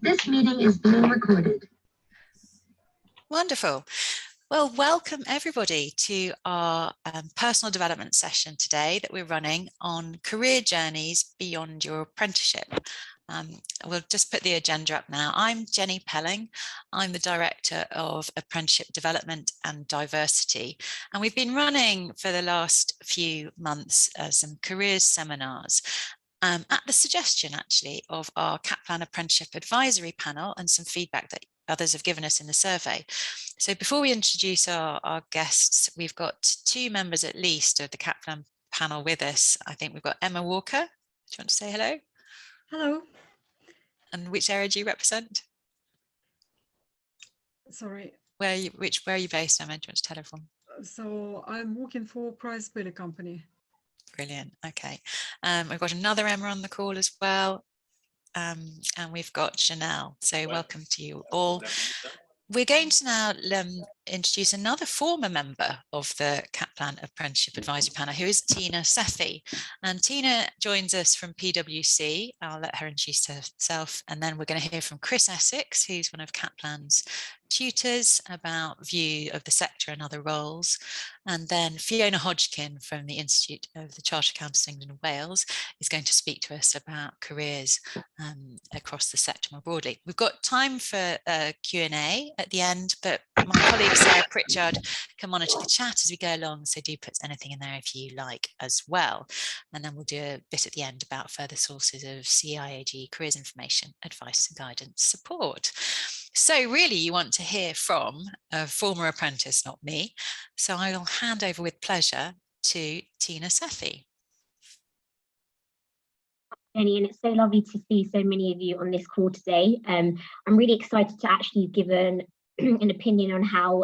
This meeting is being recorded. Wonderful. Well, welcome everybody to our personal development session today that we're running on career journeys beyond your apprenticeship. We'll just put the agenda up now. I'm Jenny Pelling. I'm the Director of Apprenticeship Development and Diversity. And we've been running for the last few months some careers seminars at the suggestion actually of our Kaplan Apprenticeship Advisory Panel and some feedback that others have given us in the survey. So before we introduce our guests, we've got two members at least of the Kaplan panel with us. I think we've got Emma Walker. Do you want to say hello? Hello. And which area do you represent? Sorry. Where are you based, Emma? Do you want to tell everyone? So I'm working for Price Builder Company. Brilliant. Okay. We've got another Emma on the call as well. And we've got Janelle. So welcome to you all. We're going to now introduce another former member of the Kaplan Apprenticeship Advisory Panel, who is Tina Sethi. And Tina joins us from PwC. I'll let her introduce herself. And then we're going to hear from Chris Essex, who's one of Kaplan's tutors, about view of the sector and other roles. And then Fiona Hodgkin from the Institute of the Chartered Accountants of England and Wales is going to speak to us about careers across the sector more broadly. We've got time for Q&A at the end, but my colleague Sarah Pritchard can monitor the chat as we go along, so do put anything in there if you like as well. And then we'll do a bit at the end about further sources of CIAG careers information, advice and guidance support. So really you want to hear from a former apprentice, not me. So I'll hand over with pleasure to Tina Sethi. Jenny, and it's so lovely to see so many of you on this call today. I'm really excited to actually give an opinion on how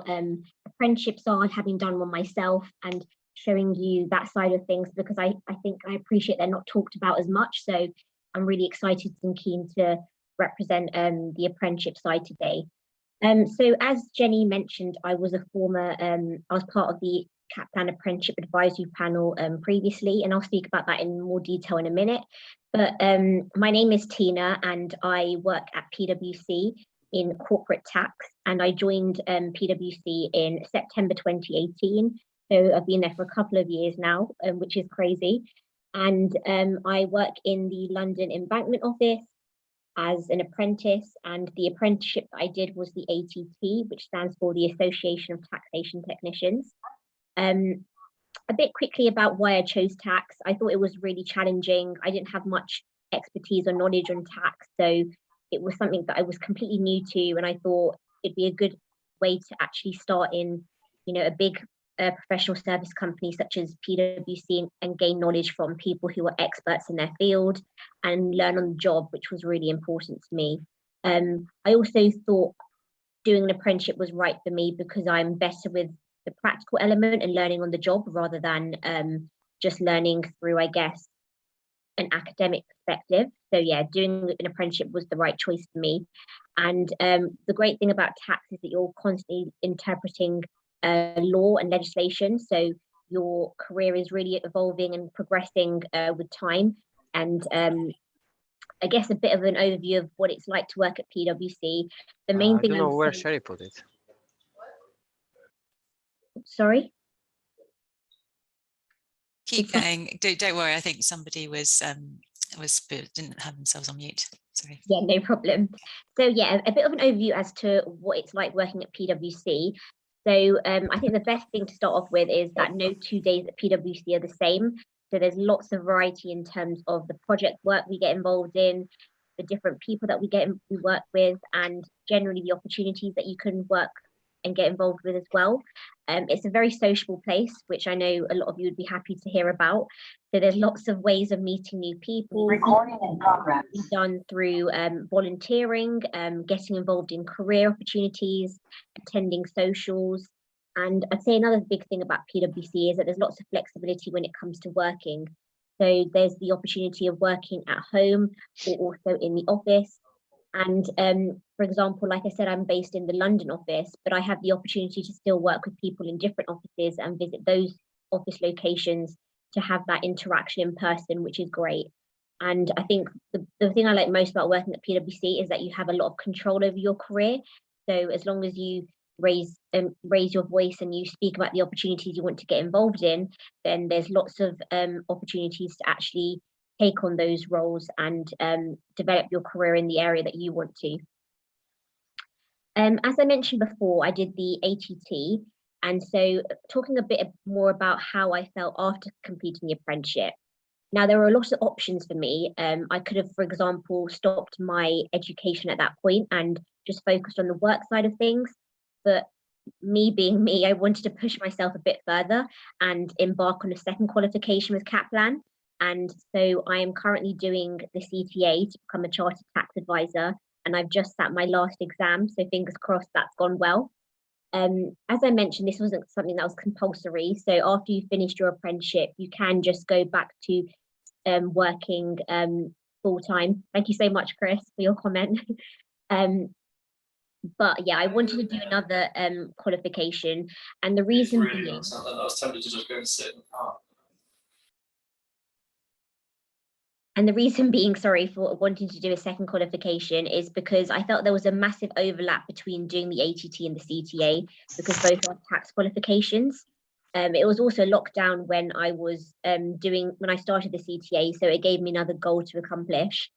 apprenticeships are, having done one myself, and showing you that side of things, because I think I appreciate they're not talked about as much. So I'm really excited and keen to represent the apprenticeship side today. So as Jenny mentioned, I was I was part of the Kaplan Apprenticeship Advisory Panel previously, and I'll speak about that in more detail in a minute. But my name is Tina, and I work at PwC in corporate tax, and I joined PwC in September 2018. So I've been there for a couple of years now, which is crazy. And I work in the London Embankment office as an apprentice, and the apprenticeship that I did was the ATT, which stands for the Association of Taxation Technicians. A bit quickly about why I chose tax. I thought it was really challenging. I didn't have much expertise or knowledge on tax, so it was something that I was completely new to, and I thought it'd be a good way to actually start in, a big professional service company such as PwC and gain knowledge from people who are experts in their field and learn on the job, which was really important to me. I also thought doing an apprenticeship was right for me because I'm better with the practical element and learning on the job rather than just learning through, I guess, an academic perspective. So yeah, doing an apprenticeship was the right choice for me. And the great thing about tax is that you're constantly interpreting law and legislation. So your career is really evolving and progressing with time. And I guess a bit of an overview of what it's like to work at PwC. The main thing I don't know where Sherry put it. Sorry? Keep going. Don't worry. I think somebody didn't have themselves on mute. Sorry. Yeah, no problem. So yeah, a bit of an overview as to what it's like working at PwC. So I think the best thing to start off with is that no 2 days at PwC are the same. So there's lots of variety in terms of the project work we get involved in, the different people that we work with, and generally the opportunities that you can work and get involved with as well. It's a very sociable place, which I know a lot of you would be happy to hear about. So there's lots of ways of meeting new people. Recording in progress. Done through volunteering, getting involved in career opportunities, attending socials. And I'd say another big thing about PwC is that there's lots of flexibility when it comes to working. So there's the opportunity of working at home or also in the office. And for example, like I said, I'm based in the London office, but I have the opportunity to still work with people in different offices and visit those office locations to have that interaction in person, which is great. And I think the thing I like most about working at PwC is that you have a lot of control over your career. So as long as you raise your voice and you speak about the opportunities you want to get involved in, then there's lots of opportunities to actually take on those roles and develop your career in the area that you want to. As I mentioned before, I did the ATT, and so talking a bit more about how I felt after completing the apprenticeship. Now, there were a lot of options for me. I could have, for example, stopped my education at that point and just focused on the work side of things. But me being me, I wanted to push myself a bit further and embark on a second qualification with Kaplan. And so I am currently doing the CTA to become a chartered tax advisor. And I've just sat my last exam, so fingers crossed that's gone well. As I mentioned, this wasn't something that was compulsory. So after you finished your apprenticeship, you can just go back to working full time. Thank you so much, Chris, for your comment. But yeah, I wanted to do another qualification, and the reason being, I was tempted to just go and sit in the car. And the reason being, sorry, for wanting to do a second qualification is because I felt there was a massive overlap between doing the ATT and the CTA, because both are tax qualifications. It was also lockdown when I was when I started the CTA, so it gave me another goal to accomplish.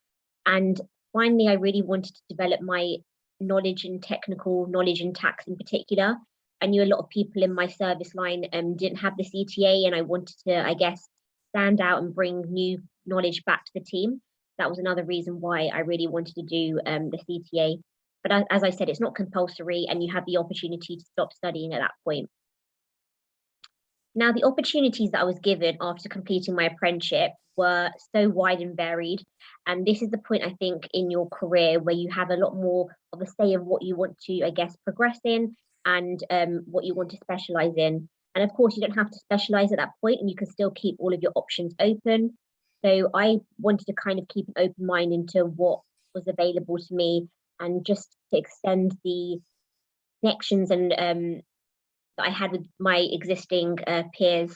And finally, I really wanted to develop my knowledge and technical knowledge in tax in particular. I knew a lot of people in my service line didn't have the CTA, and I wanted to, I guess, stand out and bring new knowledge back to the team. That was another reason why I really wanted to do the CTA. But as I said, it's not compulsory, and you have the opportunity to stop studying at that point. Now, the opportunities that I was given after completing my apprenticeship were so wide and varied. And this is the point, I think, in your career where you have a lot more of a say of what you want to, I guess, progress in and what you want to specialize in. And of course, you don't have to specialize at that point, and you can still keep all of your options open. So I wanted to kind of keep an open mind into what was available to me and just to extend the connections and that I had with my existing peers.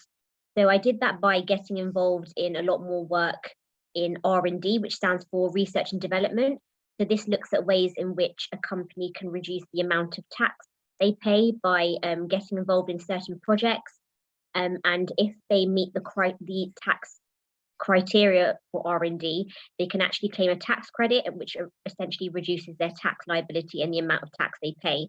So I did that by getting involved in a lot more work in R&D, which stands for research and development. So this looks at ways in which a company can reduce the amount of tax they pay by getting involved in certain projects. And if they meet the tax criteria for R&D, they can actually claim a tax credit, which essentially reduces their tax liability and the amount of tax they pay.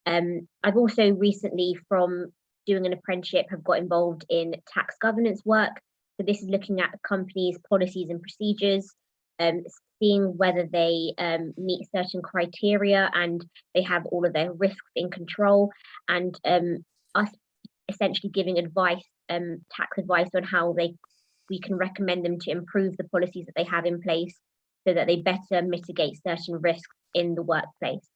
I've also recently, from doing an apprenticeship, have got involved in tax governance work. So this is looking at companies' policies and procedures, seeing whether they meet certain criteria and they have all of their risks in control, and us essentially giving advice, tax advice on how we can recommend them to improve the policies that they have in place so that they better mitigate certain risks in the workplace.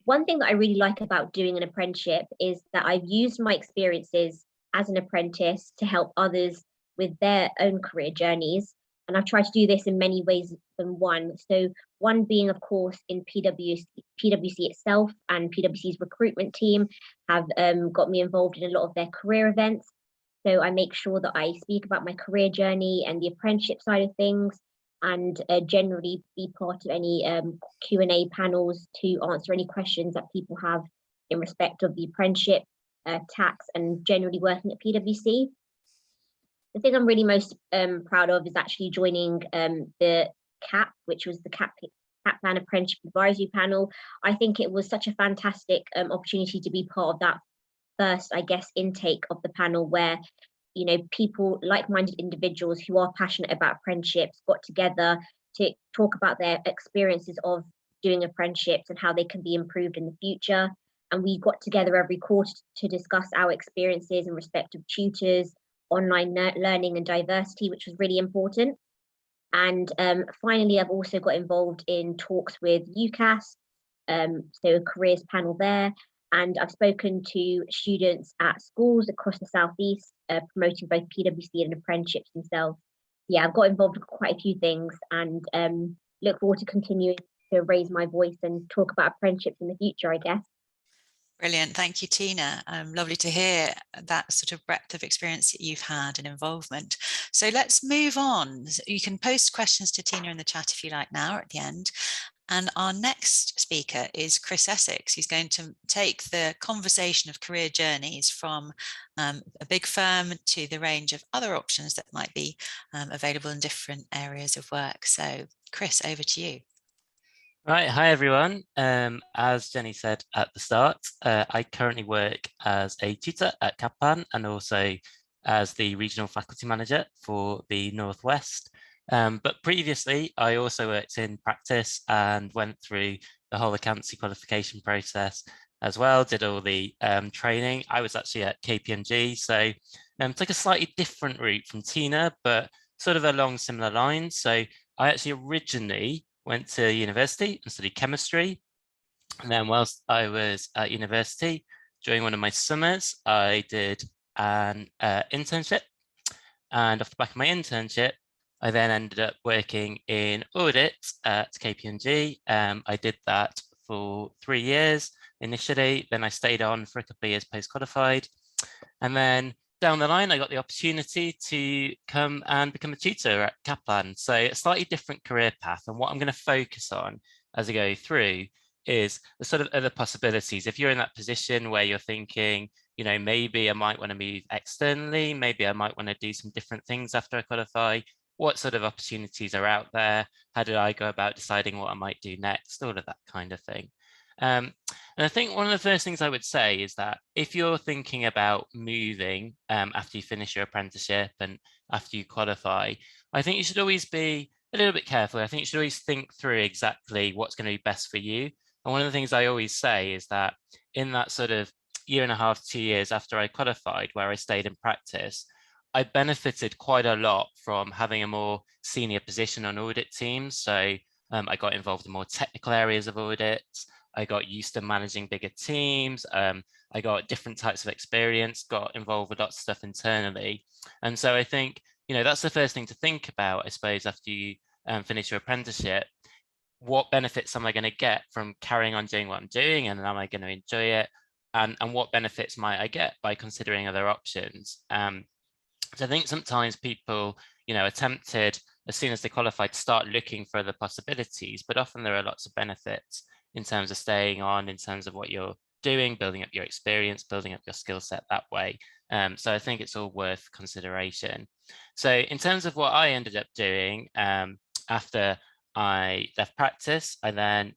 One thing that I really like about doing an apprenticeship is that I've used my experiences as an apprentice to help others with their own career journeys. And I've tried to do this in many ways than one. So one being, of course, in PwC itself, and PwC's recruitment team have got me involved in a lot of their career events. So I make sure that I speak about my career journey and the apprenticeship side of things, and generally be part of any Q&A panels to answer any questions that people have in respect of the apprenticeship, tax, and generally working at PwC. The thing I'm really most proud of is actually joining the CAP, which was the Kaplan Apprenticeship Advisory Panel. I think it was such a fantastic opportunity to be part of that first, I guess, intake of the panel, where people, like-minded individuals who are passionate about apprenticeships, got together to talk about their experiences of doing apprenticeships and how they can be improved in the future. And we got together every quarter to discuss our experiences in respect of tutors, online learning and diversity, which was really important. And finally, I've also got involved in talks with UCAS, so a careers panel there. And I've spoken to students at schools across the Southeast, promoting both PwC and apprenticeships themselves. Yeah, I've got involved with quite a few things, and look forward to continuing to raise my voice and talk about apprenticeships in the future, I guess. Brilliant. Thank you, Tina. Lovely to hear that sort of breadth of experience that you've had and involvement. So let's move on. You can post questions to Tina in the chat if you like now or at the end. And our next speaker is Chris Essex, who's going to take the conversation of career journeys from a big firm to the range of other options that might be available in different areas of work. So Chris, over to you. Right, hi everyone. As Jenny said at the start, I currently work as a tutor at Kaplan and also as the regional faculty manager for the Northwest. But previously, I also worked in practice and went through the whole accountancy qualification process as well, did all the training. I was actually at KPMG, so took a slightly different route from Tina, but sort of along similar lines. So I actually originally went to university and studied chemistry. And then whilst I was at university, during one of my summers, I did an internship. And off the back of my internship, I then ended up working in audit at KPMG. I did that for 3 years initially, then I stayed on for a couple of years post-qualified. And then down the line, I got the opportunity to come and become a tutor at Kaplan. So a slightly different career path. And what I'm going to focus on as I go through is the sort of other possibilities. If you're in that position where you're thinking, you know, maybe I might want to move externally, maybe I might want to do some different things after I qualify, what sort of opportunities are out there? How did I go about deciding what I might do next? All of that kind of thing. And I think one of the first things I would say is that if you're thinking about moving after you finish your apprenticeship and after you qualify, I think you should always be a little bit careful. I think you should always think through exactly what's going to be best for you. And one of the things I always say is that in that sort of 1.5 to 2 years after I qualified, where I stayed in practice, I benefited quite a lot from having a more senior position on audit teams. So I got involved in more technical areas of audits. I got used to managing bigger teams. I got different types of experience, got involved with lots of stuff internally. And so I think, you know, that's the first thing to think about, I suppose, after you finish your apprenticeship. What benefits am I going to get from carrying on doing what I'm doing, and am I going to enjoy it? And what benefits might I get by considering other options? So I think sometimes people, you know, are tempted as soon as they qualify to start looking for other possibilities, but often there are lots of benefits in terms of staying on, in terms of what you're doing, building up your experience, building up your skill set that way. So I think it's all worth consideration. So in terms of what I ended up doing after I left practice, I then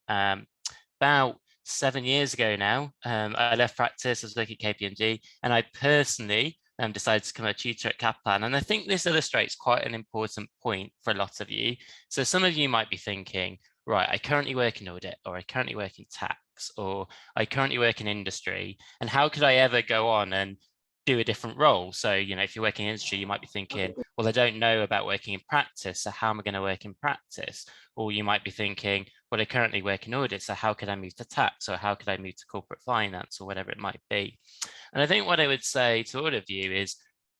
about 7 years ago now, I left practice, I was working at KPMG, and I personally decided to become a tutor at Kaplan. And I think this illustrates quite an important point for a lot of you. So some of you might be thinking, right, I currently work in audit, or I currently work in tax, or I currently work in industry, and how could I ever go on and do a different role? So, you know, if you're working in industry, you might be thinking, well, I don't know about working in practice, so how am I going to work in practice? Or you might be thinking, well, I currently work in audit, so how could I move to tax, or how could I move to corporate finance, or whatever it might be? And I think what I would say to all of you is,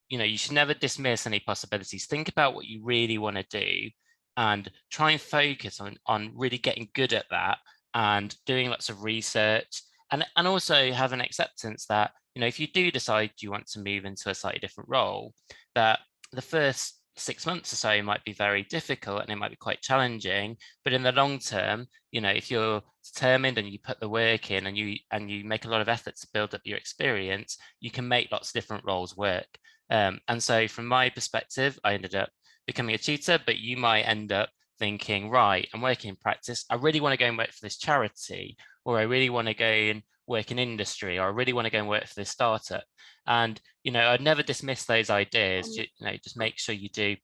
you know, you should never dismiss any possibilities. Think about what you really want to do and try and focus on really getting good at that and doing lots of research, and also have an acceptance that, you know, if you do decide you want to move into a slightly different role, that the first 6 months or so might be very difficult and it might be quite challenging, but in the long term, you know, if you're determined and you put the work in and you make a lot of effort to build up your experience, you can make lots of different roles work. And so from my perspective, I ended up becoming a tutor, but you might end up thinking, right, I'm working in practice, I really want to go and work for this charity, or I really want to go and work in industry, or I really want to go and work for this startup. And, you know, I'd never dismiss those ideas. You know, just make sure you do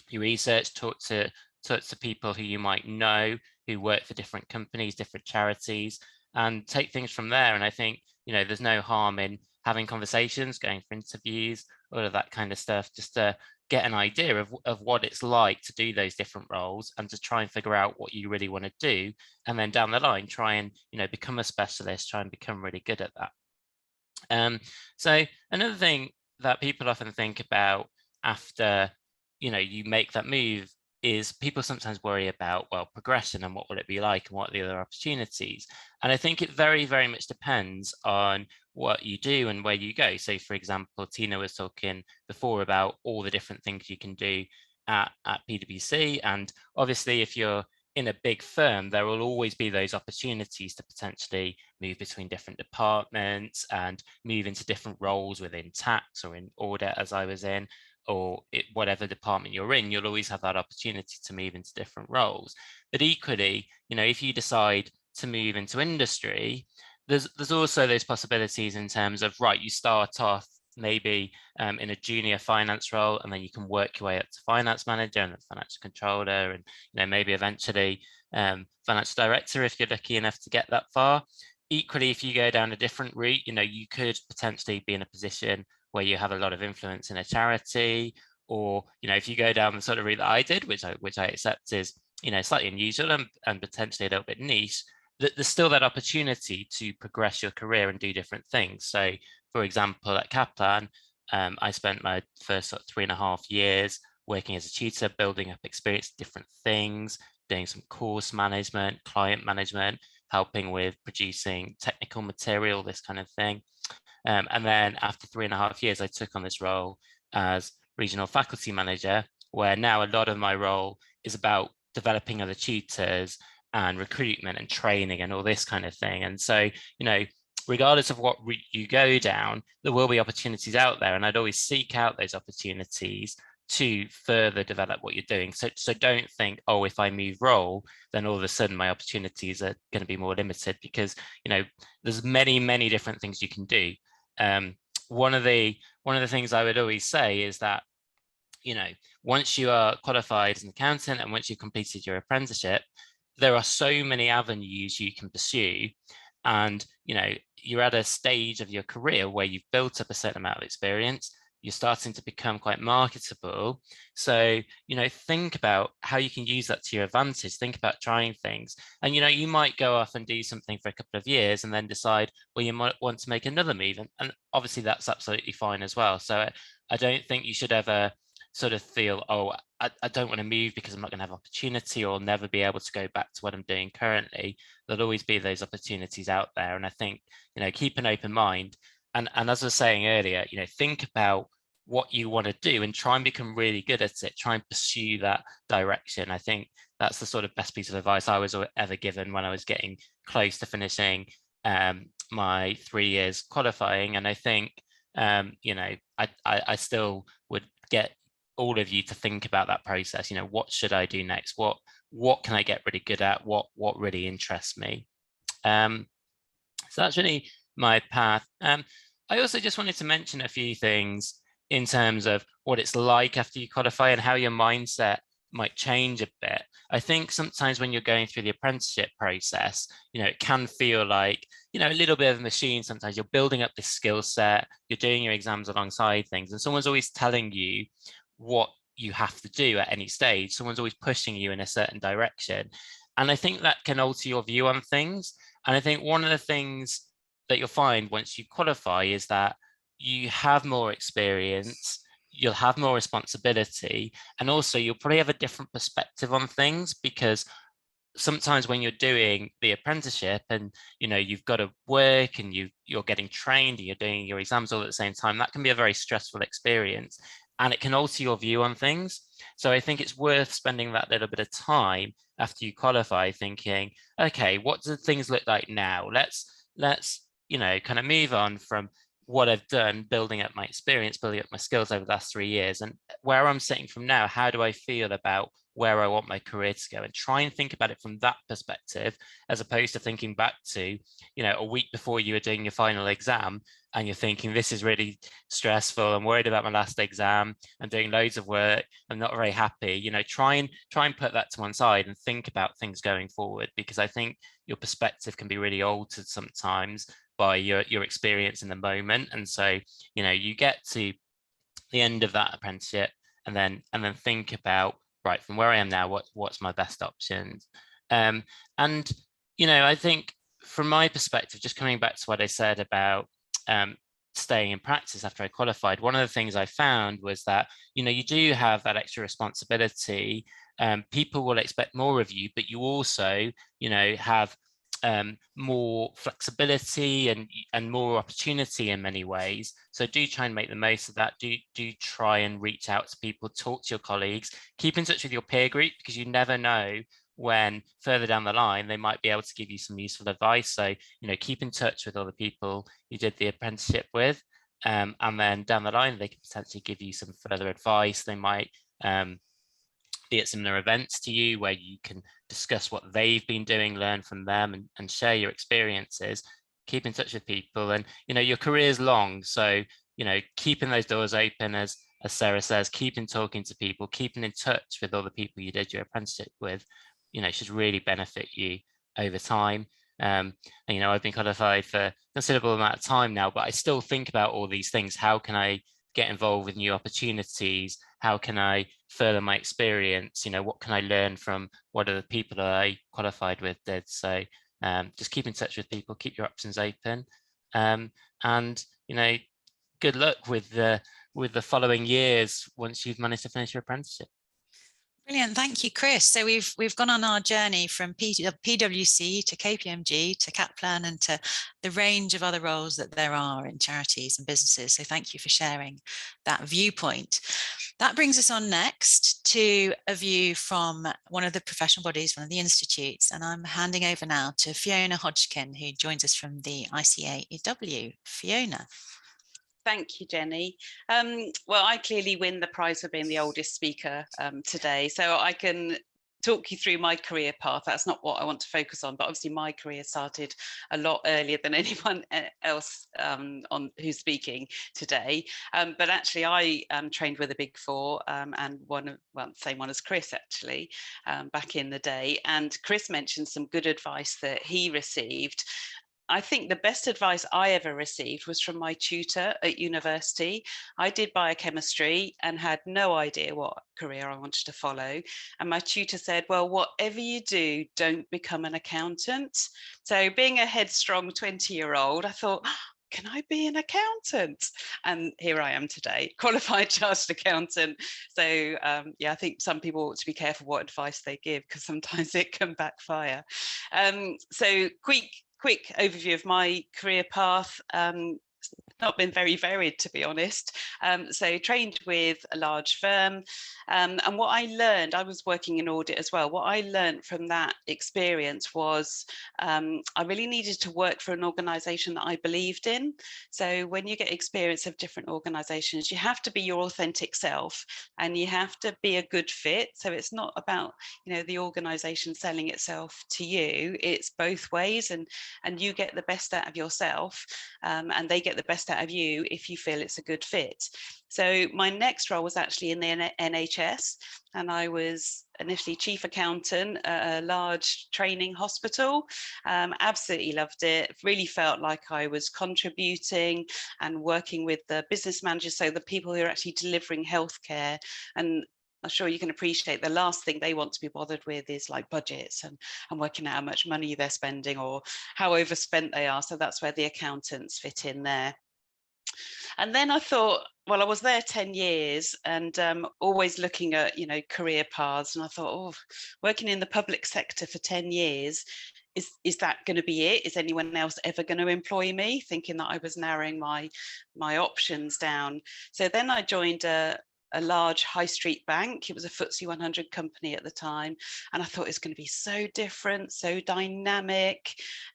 your research, talk to people who you might know who work for different companies, different charities, and take things from there. And I think, you know, there's no harm in having conversations, going for interviews, all of that kind of stuff, just to get an idea of what it's like to do those different roles and to try and figure out what you really want to do. And then down the line, try and, you know, become a specialist, try and become really good at that. So another thing that people often think about after, you know, you make that move is people sometimes worry about, well, progression and what will it be like and what are the other opportunities. And I think it very, very much depends on what you do and where you go. So for example, Tina was talking before about all the different things you can do at PwC. And obviously, if you're in a big firm, there will always be those opportunities to potentially move between different departments and move into different roles within tax or in audit, as I was in, or whatever department you're in, you'll always have that opportunity to move into different roles. But equally, if you decide to move into industry, there's also those possibilities in terms of, right, you start off maybe in a junior finance role, and then you can work your way up to finance manager and then financial controller, and maybe eventually financial director if you're lucky enough to get that far. Equally, if you go down a different route, you could potentially be in a position where you have a lot of influence in a charity, or if you go down the sort of route that I did, which I accept is slightly unusual and potentially a little bit niche, there's still that opportunity to progress your career and do different things. So for example, at Kaplan, I spent my first 3.5 years working as a tutor, building up experience, different things, doing some course management, client management, helping with producing technical material, this kind of thing. And then after 3.5 years, I took on this role as regional faculty manager, where now a lot of my role is about developing other tutors and recruitment and training and all this kind of thing. And so, regardless of what route you go down, there will be opportunities out there. And I'd always seek out those opportunities to further develop what you're doing. So don't think, oh, if I move role, then all of a sudden my opportunities are going to be more limited, because, there's many, many different things you can do. One of the things I would always say is that, once you are qualified as an accountant and once you've completed your apprenticeship, there are so many avenues you can pursue. And, you're at a stage of your career where you've built up a certain amount of experience, you're starting to become quite marketable. So, think about how you can use that to your advantage. Think about trying things. And, you might go off and do something for a couple of years and then decide, well, you might want to make another move. And obviously that's absolutely fine as well. So I don't think you should ever sort of feel, oh, I don't want to move because I'm not going to have opportunity or never be able to go back to what I'm doing currently. There'll always be those opportunities out there. And I think, keep an open mind. And as I was saying earlier, think about what you want to do and try and become really good at it. Try and pursue that direction. I think that's the sort of best piece of advice I was ever given when I was getting close to finishing my 3 years qualifying. And I think, I still would get all of you to think about that process. What should I do next? What can I get really good at? What really interests me? So that's really my path. I also just wanted to mention a few things in terms of what it's like after you qualify and how your mindset might change a bit. I think sometimes when you're going through the apprenticeship process, it can feel like, a little bit of a machine. Sometimes you're building up this skill set, you're doing your exams alongside things, and someone's always telling you what you have to do at any stage. Someone's always pushing you in a certain direction. And I think that can alter your view on things. And I think one of the things that you'll find once you qualify is that you have more experience, you'll have more responsibility, and also you'll probably have a different perspective on things, because sometimes when you're doing the apprenticeship and you've got to work and you're getting trained and you're doing your exams all at the same time, that can be a very stressful experience and it can alter your view on things. So I think it's worth spending that little bit of time after you qualify thinking, okay, what do things look like now? Let's kind of move on from what I've done, building up my experience, building up my skills over the last 3 years, and where I'm sitting from now, how do I feel about where I want my career to go, and try and think about it from that perspective, as opposed to thinking back to, a week before you were doing your final exam and you're thinking, this is really stressful, I'm worried about my last exam, I'm doing loads of work, I'm not very happy. Try and put that to one side and think about things going forward, because I think your perspective can be really altered sometimes by your experience in the moment. And so, you get to the end of that apprenticeship and then think about, right, from where I am now, what's my best options? And, I think from my perspective, just coming back to what I said about staying in practice after I qualified, one of the things I found was that, you do have that extra responsibility people will expect more of you, but you also, you know, have more flexibility and more opportunity in many ways. So do try and make the most of that. Do try and reach out to people, talk to your colleagues, keep in touch with your peer group, because you never know when further down the line they might be able to give you some useful advice. So, you know, keep in touch with other people you did the apprenticeship with, and then down the line they can potentially give you some further advice. They might be at similar events to you where you can discuss what they've been doing, learn from them, and share your experiences. Keep in touch with people, and you know, your career is long, so you know, keeping those doors open, as Sarah says, keeping talking to people, keeping in touch with all the people you did your apprenticeship with, you know, should really benefit you over time. And, you know, I've been qualified for a considerable amount of time now, but I still think about all these things. How can I get involved with new opportunities? How can I further my experience? You know, what can I learn from what other people that I qualified with did? So just keep in touch with people, keep your options open, and you know, good luck with the following years once you've managed to finish your apprenticeship. Brilliant, thank you, Chris. So we've gone on our journey from PwC to KPMG to Kaplan and to the range of other roles that there are in charities and businesses. So thank you for sharing that viewpoint. That brings us on next to a view from one of the professional bodies, one of the institutes, and I'm handing over now to Fiona Hodgkin, who joins us from the ICAEW. Fiona. Thank you, Jenny. Well, I clearly win the prize for being the oldest speaker today, so I can talk you through my career path. That's not what I want to focus on, but obviously my career started a lot earlier than anyone else on who's speaking today. But actually, I trained with the Big Four and same one as Chris actually back in the day. And Chris mentioned some good advice that he received. I think the best advice I ever received was from my tutor at university. I did biochemistry and had no idea what career I wanted to follow. And my tutor said, well, whatever you do, don't become an accountant. So being a headstrong 20-year-old, I thought, can I be an accountant? And here I am today, qualified chartered accountant. So yeah, I think some people ought to be careful what advice they give, because sometimes it can backfire. So quick overview of my career path. Not been very varied, to be honest. So trained with a large firm, and what I learned, I was working in audit as well. What I learned from that experience was I really needed to work for an organisation that I believed in. So when you get experience of different organisations, you have to be your authentic self, and you have to be a good fit. So it's not about, you know, the organisation selling itself to you. It's both ways, and you get the best out of yourself, and they get the best out of you if you feel it's a good fit. So my next role was actually in the NHS, and I was initially chief accountant at a large training hospital. Absolutely loved it. Really felt like I was contributing and working with the business managers, so the people who are actually delivering healthcare. And I'm sure you can appreciate the last thing they want to be bothered with is like budgets and working out how much money they're spending or how overspent they are. So that's where the accountants fit in there. And then I thought, well, I was there 10 years and always looking at, you know, career paths. And I thought, oh, working in the public sector for 10 years, is that going to be it? Is anyone else ever going to employ me? Thinking that I was narrowing my options down. So then I joined a large high street bank. It was a FTSE 100 company at the time. And I thought it's going to be so different, so dynamic.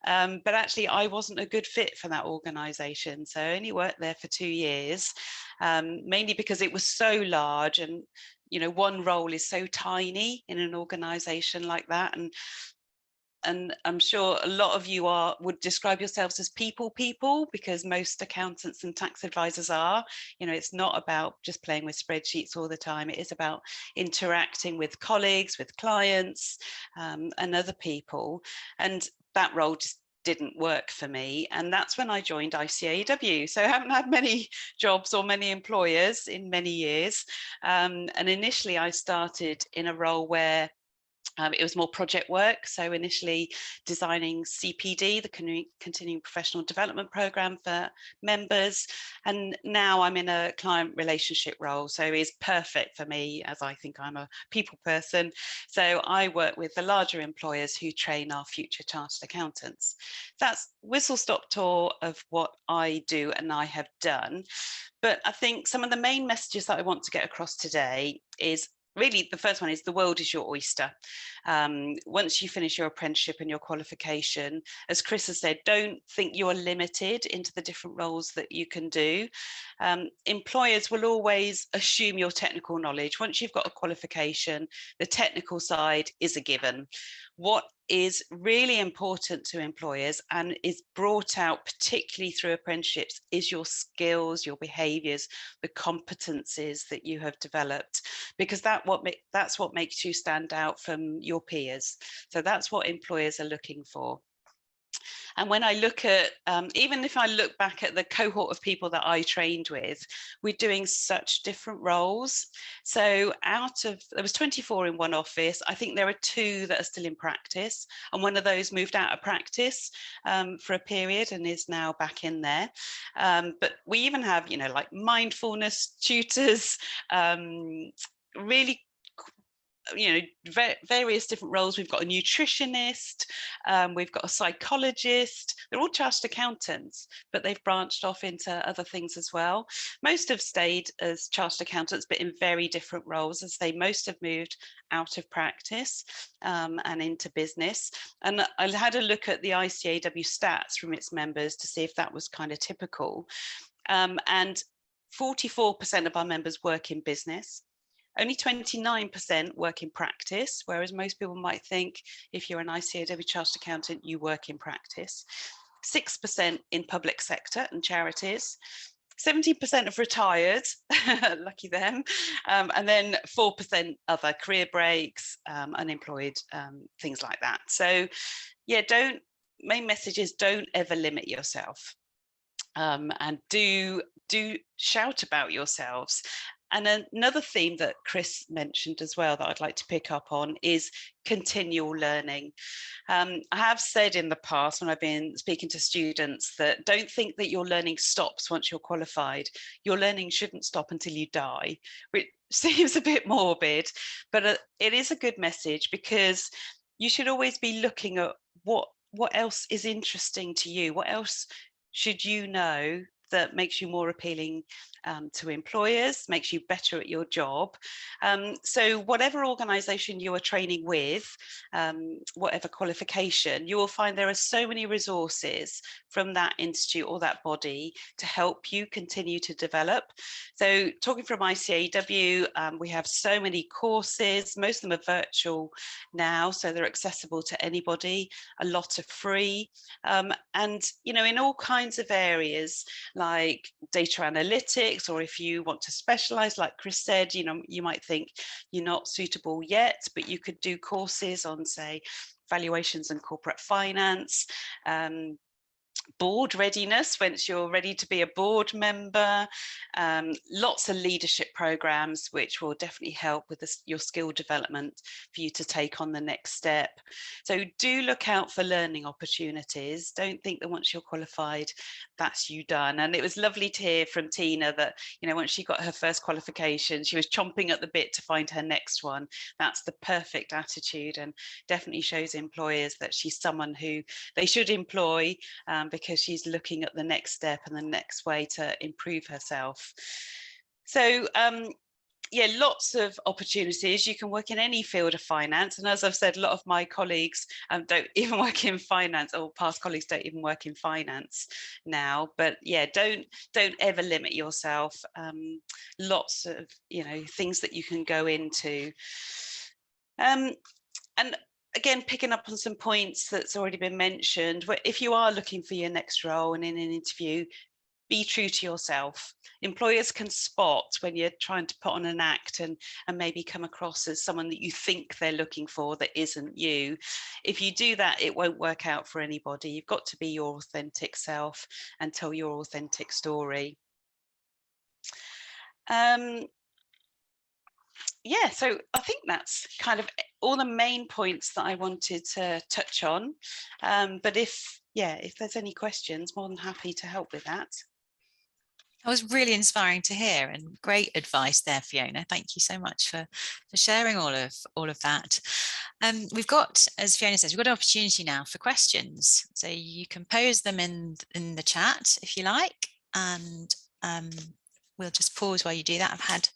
But actually, I wasn't a good fit for that organization. So I only worked there for 2 years, mainly because it was so large. And, you know, one role is so tiny in an organization like that. And I'm sure a lot of you would describe yourselves as people, because most accountants and tax advisors are. You know, it's not about just playing with spreadsheets all the time. It is about interacting with colleagues, with clients, and other people. And that role just didn't work for me. And that's when I joined ICAEW. So I haven't had many jobs or many employers in many years. And initially I started in a role where It was more project work, so initially designing CPD, the Continuing Professional Development Programme for members, and now I'm in a client relationship role, so it's perfect for me as I think I'm a people person. So I work with the larger employers who train our future chartered accountants. That's whistle-stop tour of what I do and I have done. But I think some of the main messages that I want to get across today is really, the first one is the world is your oyster. Once you finish your apprenticeship and your qualification, as Chris has said, don't think you're limited into the different roles that you can do. Employers will always assume your technical knowledge. Once you've got a qualification, the technical side is a given. What is really important to employers and is brought out particularly through apprenticeships is your skills, your behaviours, the competencies that you have developed, because that's what makes you stand out from your peers. So that's what employers are looking for. And when I look at, even if I look back at the cohort of people that I trained with, we're doing such different roles. So there was 24 in one office. I think there are 2 that are still in practice. And one of those moved out of practice for a period and is now back in there. But we even have, like mindfulness tutors, really various different roles. We've got a nutritionist, we've got a psychologist. They're all chartered accountants, but they've branched off into other things as well. Most have stayed as chartered accountants, but in very different roles. As most have moved out of practice and into business. And I had a look at the ICAW stats from its members to see if that was kind of typical. And 44% of our members work in business. Only 29% work in practice, whereas most people might think if you're an ICAW chartered accountant, you work in practice. 6% in public sector and charities. 70% have retired, lucky them, and then 4% other career breaks, unemployed, things like that. So yeah, main message is don't ever limit yourself, and do shout about yourselves. And another theme that Chris mentioned as well that I'd like to pick up on is continual learning. I have said in the past when I've been speaking to students that don't think that your learning stops once you're qualified. Your learning shouldn't stop until you die, which seems a bit morbid, but it is a good message, because you should always be looking at what else is interesting to you, what else should you know that makes you more appealing to employers, makes you better at your job. So whatever organisation you are training with, whatever qualification, you will find there are so many resources from that institute or that body to help you continue to develop. So talking from ICAW, we have so many courses, most of them are virtual now, so they're accessible to anybody, a lot are free, and in all kinds of areas like data analytics, or if you want to specialize, like Chris said, you might think you're not suitable yet, but you could do courses on, say, valuations and corporate finance, board readiness once you're ready to be a board member, lots of leadership programs which will definitely help with your skill development for you to take on the next step. So do look out for learning opportunities. Don't think that once you're qualified that's you done. And it was lovely to hear from Tina that once she got her first qualification she was chomping at the bit to find her next one. That's the perfect attitude, and definitely shows employers that she's someone who they should employ, because she's looking at the next step and the next way to improve herself. So yeah, lots of opportunities. You can work in any field of finance, and as I've said, a lot of my colleagues don't even work in finance, or past colleagues don't even work in finance now. But yeah, don't ever limit yourself. Lots of things that you can go into, and again, picking up on some points that's already been mentioned, if you are looking for your next role and in an interview, be true to yourself. Employers can spot when you're trying to put on an act and maybe come across as someone that you think they're looking for that isn't you. If you do that, it won't work out for anybody. You've got to be your authentic self and tell your authentic story. yeah, so I think that's kind of all the main points that I wanted to touch on. But if there's any questions, more than happy to help with that. That was really inspiring to hear, and great advice there, Fiona. Thank you so much for sharing all of that. We've got, as Fiona says, we've got an opportunity now for questions. So you can pose them in the chat if you like, and we'll just pause while you do that. I've had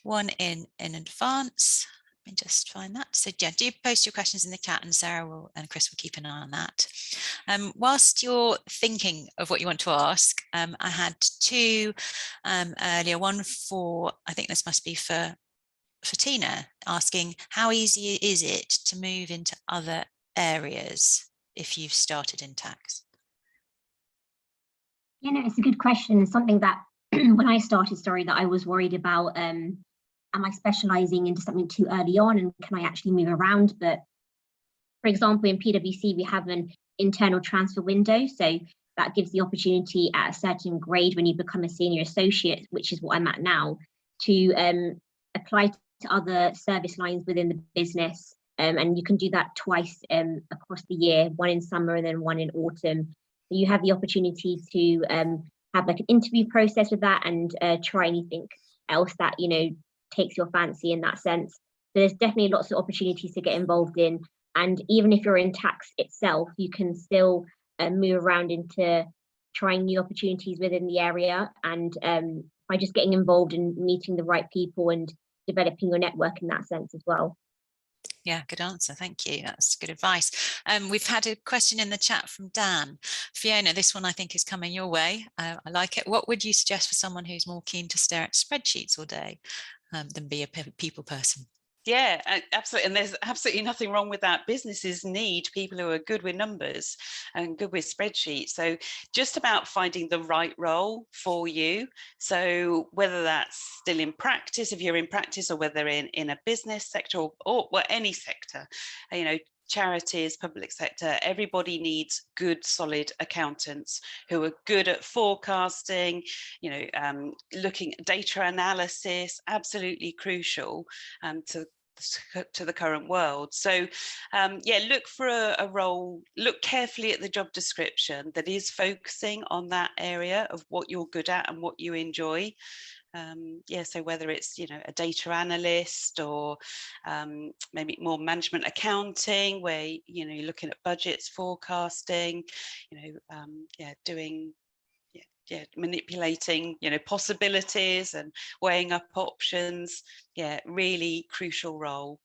one in advance. Let me just find that. So yeah, do post your questions in the chat, and Sarah and Chris will keep an eye on that. Whilst you're thinking of what you want to ask, I had two earlier. One for, I think this must be for Tina, asking how easy is it to move into other areas if you've started in tax? You know, it's a good question. It's something that when I started, that I was worried about. Am I specializing into something too early on, and can I actually move around? But for example, in PwC, we have an internal transfer window. So that gives the opportunity at a certain grade when you become a senior associate, which is what I'm at now, to apply to other service lines within the business. And you can do that twice across the year, one in summer and then one in autumn. So you have the opportunity to have like an interview process with that and try anything else that, you know, takes your fancy in that sense. So there's definitely lots of opportunities to get involved in. And even if you're in tax itself, you can still move around into trying new opportunities within the area. And by just getting involved and meeting the right people and developing your network in that sense as well. Yeah, good answer. Thank you. That's good advice. We've had a question in the chat from Dan. Fiona, this one I think is coming your way. I like it. What would you suggest for someone who's more keen to stare at spreadsheets all day than be a people person? Yeah, absolutely. And there's absolutely nothing wrong with that. Businesses need people who are good with numbers and good with spreadsheets. So just about finding the right role for you. So whether that's still in practice, if you're in practice, or whether in a business sector or any sector, you know, charities, public sector, everybody needs good, solid accountants who are good at forecasting, you know, looking at data analysis, absolutely crucial to the current world. So yeah, look for a role, look carefully at the job description that is focusing on that area of what you're good at and what you enjoy. Yeah, so whether it's, you know, a data analyst or maybe more management accounting, where, you know, you're looking at budgets, forecasting, you know, manipulating, you know, possibilities and weighing up options. Yeah, really crucial role.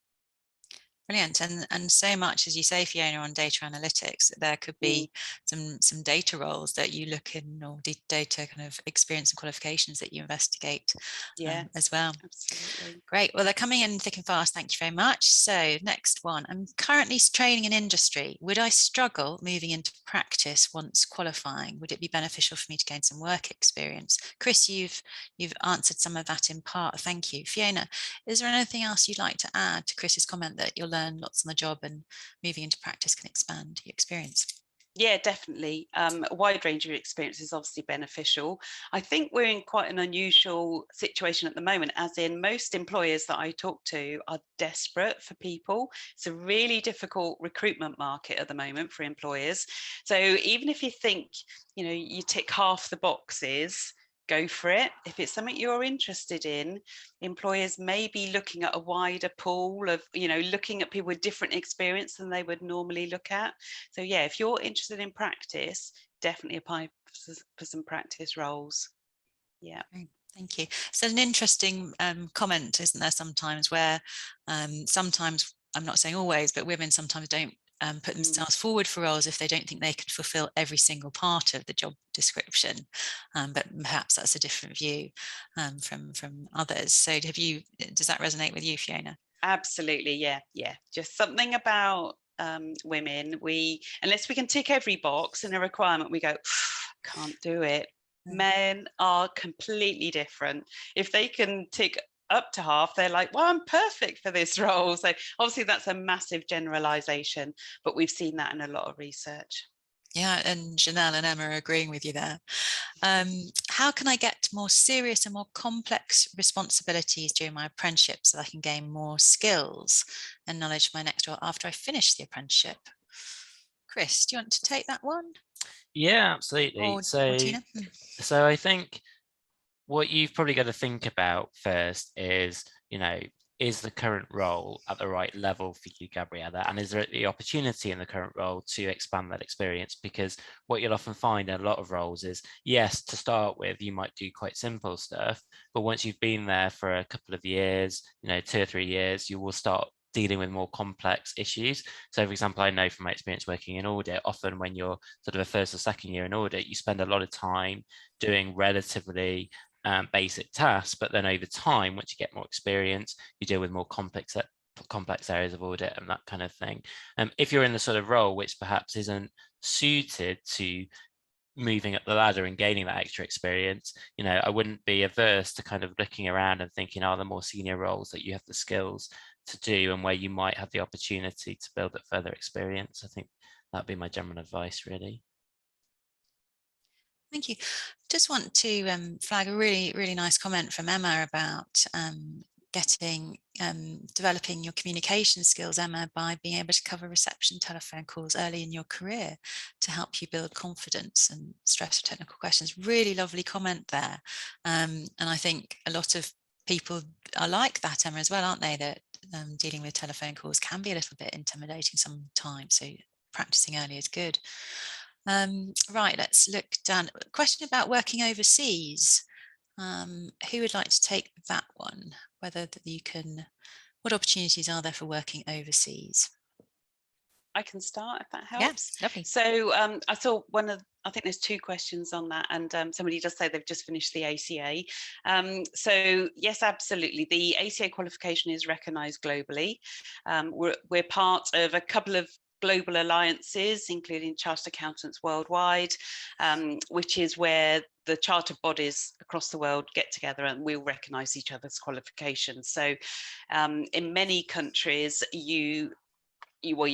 Brilliant. And so much, as you say, Fiona, on data analytics, there could be some data roles that you look in, or data kind of experience and qualifications that you investigate as well. Absolutely. Great. Well, they're coming in thick and fast. Thank you very much. So next one, I'm currently training in industry. Would I struggle moving into practice once qualifying? Would it be beneficial for me to gain some work experience? Chris, you've answered some of that in part. Thank you. Fiona, is there anything else you'd like to add to Chris's comment that you'll learn lots on the job and moving into practice can expand your experience? Yeah, definitely. A wide range of experience is obviously beneficial. I think we're in quite an unusual situation at the moment, as in most employers that I talk to are desperate for people. It's a really difficult recruitment market at the moment for employers. So even if you think, you know, you tick half the boxes, go for it. If it's something you're interested in, employers may be looking at a wider pool of, you know, looking at people with different experience than they would normally look at. So yeah, if you're interested in practice, definitely apply for some practice roles. Yeah. Thank you. So an interesting comment, isn't there, sometimes, where sometimes, I'm not saying always, but women sometimes don't put themselves forward for roles if they don't think they can fulfill every single part of the job description, but perhaps that's a different view from others. So does that resonate with you, Fiona? Absolutely. Yeah, just something about women, unless we can tick every box in a requirement, we go, can't do it. Men are completely different. If they can tick up to half, they're like, well, I'm perfect for this role. So obviously that's a massive generalization, but we've seen that in a lot of research. Yeah, and Janelle and Emma are agreeing with you there. how can I get more serious and more complex responsibilities during my apprenticeship so that I can gain more skills and knowledge for my next role after I finish the apprenticeship? Chris, do you want to take that one? Yeah, absolutely. Or So Tina? I think what you've probably got to think about first is, is the current role at the right level for you, Gabriella? And is there the opportunity in the current role to expand that experience? Because what you'll often find in a lot of roles is, yes, to start with, you might do quite simple stuff, but once you've been there for a couple of years, 2 or 3 years, you will start dealing with more complex issues. So for example, I know from my experience working in audit, often when you're sort of a first or second year in audit, you spend a lot of time doing relatively basic tasks, but then over time, once you get more experience, you deal with more complex areas of audit and that kind of thing. If you're in the sort of role which perhaps isn't suited to moving up the ladder and gaining that extra experience, I wouldn't be averse to kind of looking around and thinking, are there more senior roles that you have the skills to do and where you might have the opportunity to build up further experience? I think that'd be my general advice, really. Thank you. Just want to flag a really, really nice comment from Emma about developing your communication skills, Emma, by being able to cover reception telephone calls early in your career to help you build confidence and stress technical questions. Really lovely comment there. And I think a lot of people are like that, Emma, as well, aren't they? That dealing with telephone calls can be a little bit intimidating sometimes. So practicing early is good. Right, let's look down. Question about working overseas. Who would like to take that one? Whether that you can, what opportunities are there for working overseas? I can start if that helps. Yeah, lovely. So I saw I think there's 2 questions on that, and somebody does say they've just finished the ACA. So yes, absolutely. The ACA qualification is recognised globally. We're part of a couple of global alliances, including Chartered Accountants Worldwide, which is where the chartered bodies across the world get together and we'll recognise each other's qualifications. So in many countries, you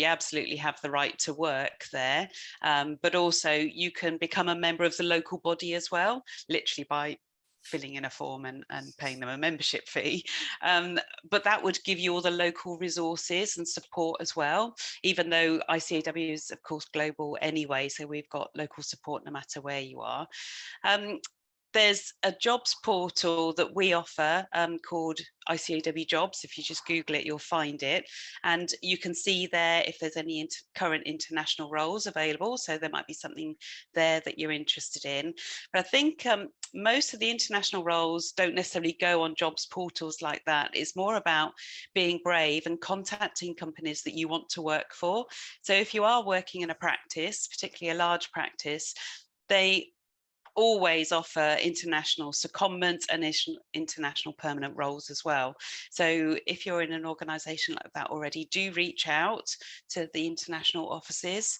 absolutely have the right to work there, but also you can become a member of the local body as well, literally by filling in a form and paying them a membership fee. But that would give you all the local resources and support as well, even though ICAW is of course global anyway, so we've got local support no matter where you are. There's a jobs portal that we offer called ICAW Jobs. If you just Google it, you'll find it. And you can see there if there's any current international roles available. So there might be something there that you're interested in. But I think most of the international roles don't necessarily go on jobs portals like that. It's more about being brave and contacting companies that you want to work for. So if you are working in a practice, particularly a large practice, they always offer international secondments and international permanent roles as well. So if you're in an organisation like that already, do reach out to the international offices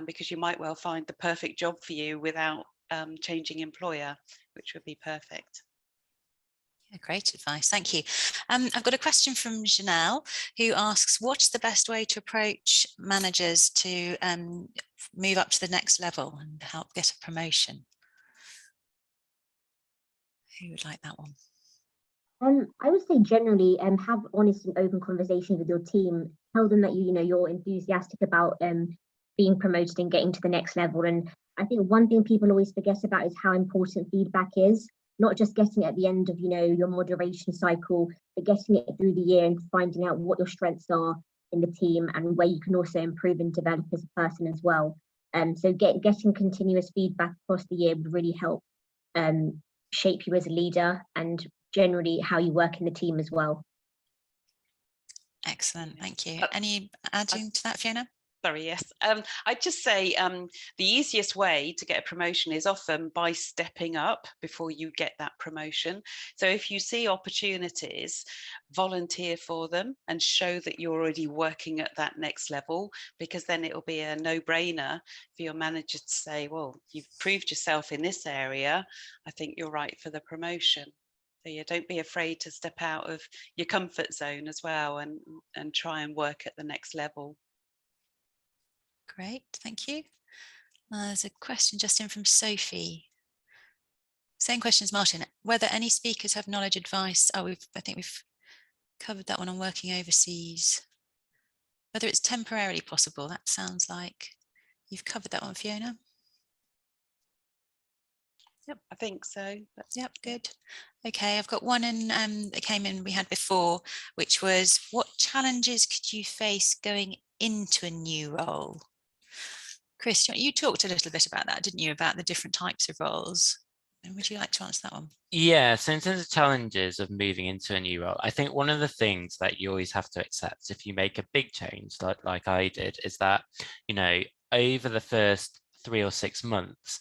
because you might well find the perfect job for you without changing employer, which would be perfect. Yeah, great advice, thank you. I've got a question from Janelle who asks, what's the best way to approach managers to move up to the next level and help get a promotion? Who would like that one? I would say generally have honest and open conversations with your team. Tell them that you're enthusiastic about being promoted and getting to the next level. And I think one thing people always forget about is how important feedback is. Not just getting it at the end of your moderation cycle, but getting it through the year and finding out what your strengths are in the team and where you can also improve and develop as a person as well. So getting continuous feedback across the year would really help shape you as a leader and generally how you work in the team as well. Excellent, thank you. Any adding to that, Fiona? Sorry, yes. I'd just say the easiest way to get a promotion is often by stepping up before you get that promotion. So if you see opportunities, volunteer for them and show that you're already working at that next level, because then it'll be a no-brainer for your manager to say, well, you've proved yourself in this area, I think you're right for the promotion. So yeah, don't be afraid to step out of your comfort zone as well and try and work at the next level. Great, thank you. There's a question just in from Sophie. Same question as Martin. Whether any speakers have knowledge advice. Oh, I think we've covered that one on working overseas. Whether it's temporarily possible. That sounds like you've covered that one, Fiona. Yep, I think so. Yep, good. Okay, I've got one in that came in we had before, which was, what challenges could you face going into a new role? Chris, you talked a little bit about that, didn't you, about the different types of roles? And would you like to answer that one? Yeah, so in terms of challenges of moving into a new role, I think one of the things that you always have to accept if you make a big change, like I did, is that, you know, over the first 3 or 6 months,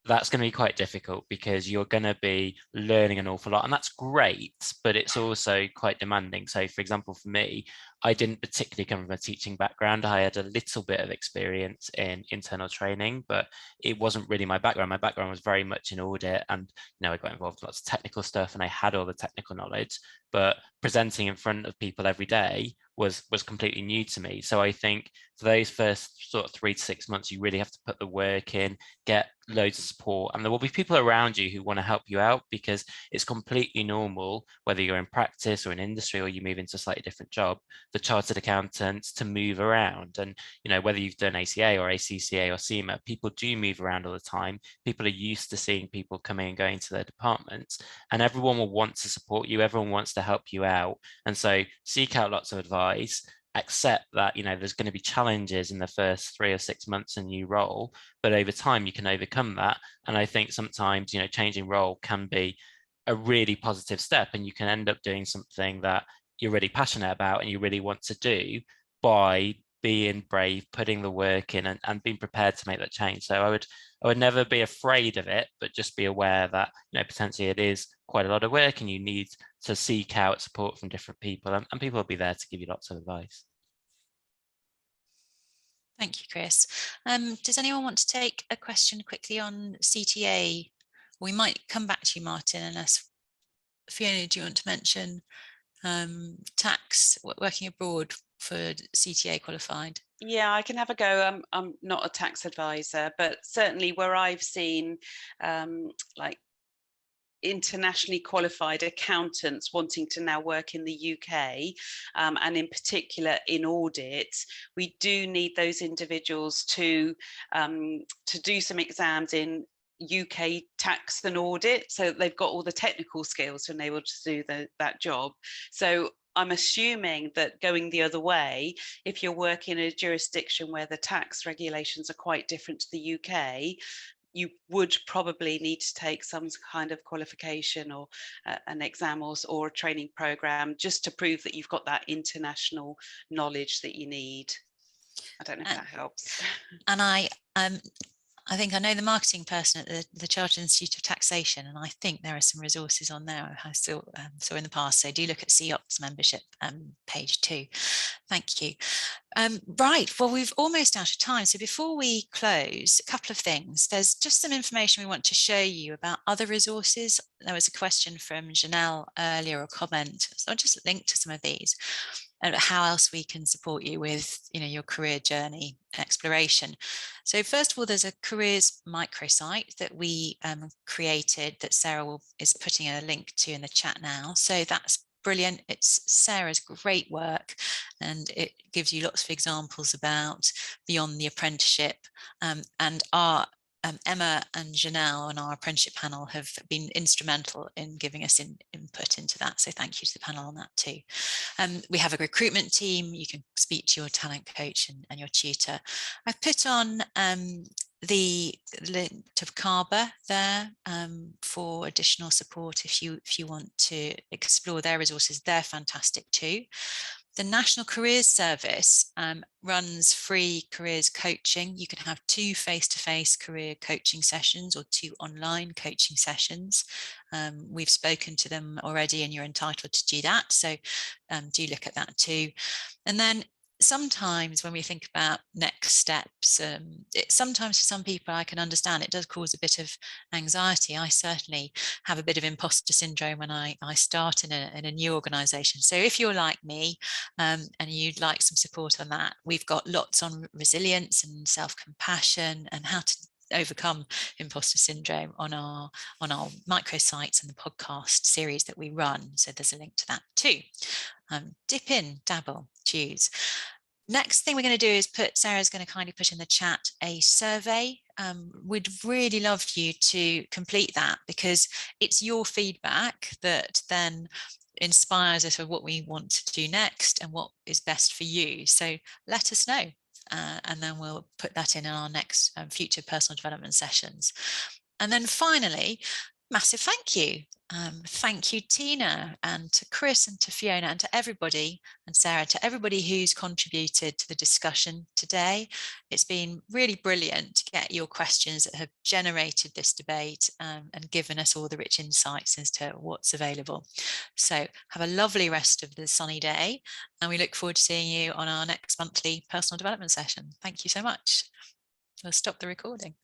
that's going to be quite difficult because you're going to be learning an awful lot, and that's great, but it's also quite demanding. So for example, for me, I didn't particularly come from a teaching background. I had a little bit of experience in internal training, but it wasn't really my background. My background was very much in audit, and I got involved in lots of technical stuff and I had all the technical knowledge, but presenting in front of people every day was completely new to me. So I think for those first sort of 3 to 6 months, you really have to put the work in, get loads of support, and there will be people around you who want to help you out, because it's completely normal, whether you're in practice or in industry or you move into a slightly different job, for chartered accountants to move around. And whether you've done ACA or ACCA or CIMA, people do move around all the time. People are used to seeing people coming and going to their departments, and everyone will want to support you, everyone wants to help you out. And so seek out lots of advice, accept that there's going to be challenges in the first 3 or 6 months in a new role, but over time you can overcome that. And I think sometimes changing role can be a really positive step, and you can end up doing something that you're really passionate about and you really want to do by being brave, putting the work in, and being prepared to make that change. So I would never be afraid of it, but just be aware that potentially it is quite a lot of work, and you need to seek out support from different people, and people will be there to give you lots of advice. Thank you, Chris. Does anyone want to take a question quickly on CTA? We might come back to you, Martin, unless Fiona, do you want to mention tax, working abroad for CTA qualified? Yeah, I can have a go. I'm not a tax advisor, but certainly where I've seen like internationally qualified accountants wanting to now work in the UK, and in particular in audit, we do need those individuals to do some exams in UK tax and audit, so they've got all the technical skills to enable to do that job. So I'm assuming that going the other way, if you're working in a jurisdiction where the tax regulations are quite different to the UK, you would probably need to take some kind of qualification or an exam or a training program just to prove that you've got that international knowledge that you need. I don't know if that helps. And I think I know the marketing person at the Chartered Institute of Taxation, and I think there are some resources on there I saw in the past. So do look at COPS membership, page 2. Thank you. Right, well, we've almost out of time. So before we close, a couple of things. There's just some information we want to show you about other resources. There was a question from Janelle earlier, a comment. So I'll just link to some of these and how else we can support you with your career journey exploration. So first of all, there's a careers microsite that we created that Sarah is putting a link to in the chat now. So that's brilliant. It's Sarah's great work, and it gives you lots of examples about beyond the apprenticeship, and our Emma and Janelle on our apprenticeship panel have been instrumental in giving us input into that. So thank you to the panel on that too. We have a recruitment team. You can speak to your talent coach and your tutor. I've put on the link to CABA there for additional support if you want to explore their resources. They're fantastic too. The National Careers Service runs free careers coaching. You can have 2 face-to-face career coaching sessions or 2 online coaching sessions. We've spoken to them already, and you're entitled to do that. So do look at that too. And then sometimes when we think about next steps, sometimes for some people, I can understand it does cause a bit of anxiety. I certainly have a bit of imposter syndrome when I start in a new organisation. So if you're like me and you'd like some support on that, we've got lots on resilience and self-compassion and how to overcome imposter syndrome on our microsites and the podcast series that we run. So there's a link to that too. Dip in, dabble, choose. Next thing we're going to do is Sarah's going to kindly put in the chat a survey. We'd really love you to complete that, because it's your feedback that then inspires us of what we want to do next and what is best for you. So let us know, and then we'll put that in our next future personal development sessions. And then finally, massive thank you. Thank you, Tina, and to Chris and to Fiona and to everybody, and Sarah, to everybody who's contributed to the discussion today. It's been really brilliant to get your questions that have generated this debate, and given us all the rich insights as to what's available. So have a lovely rest of the sunny day, and we look forward to seeing you on our next monthly personal development session. Thank you so much. We'll stop the recording.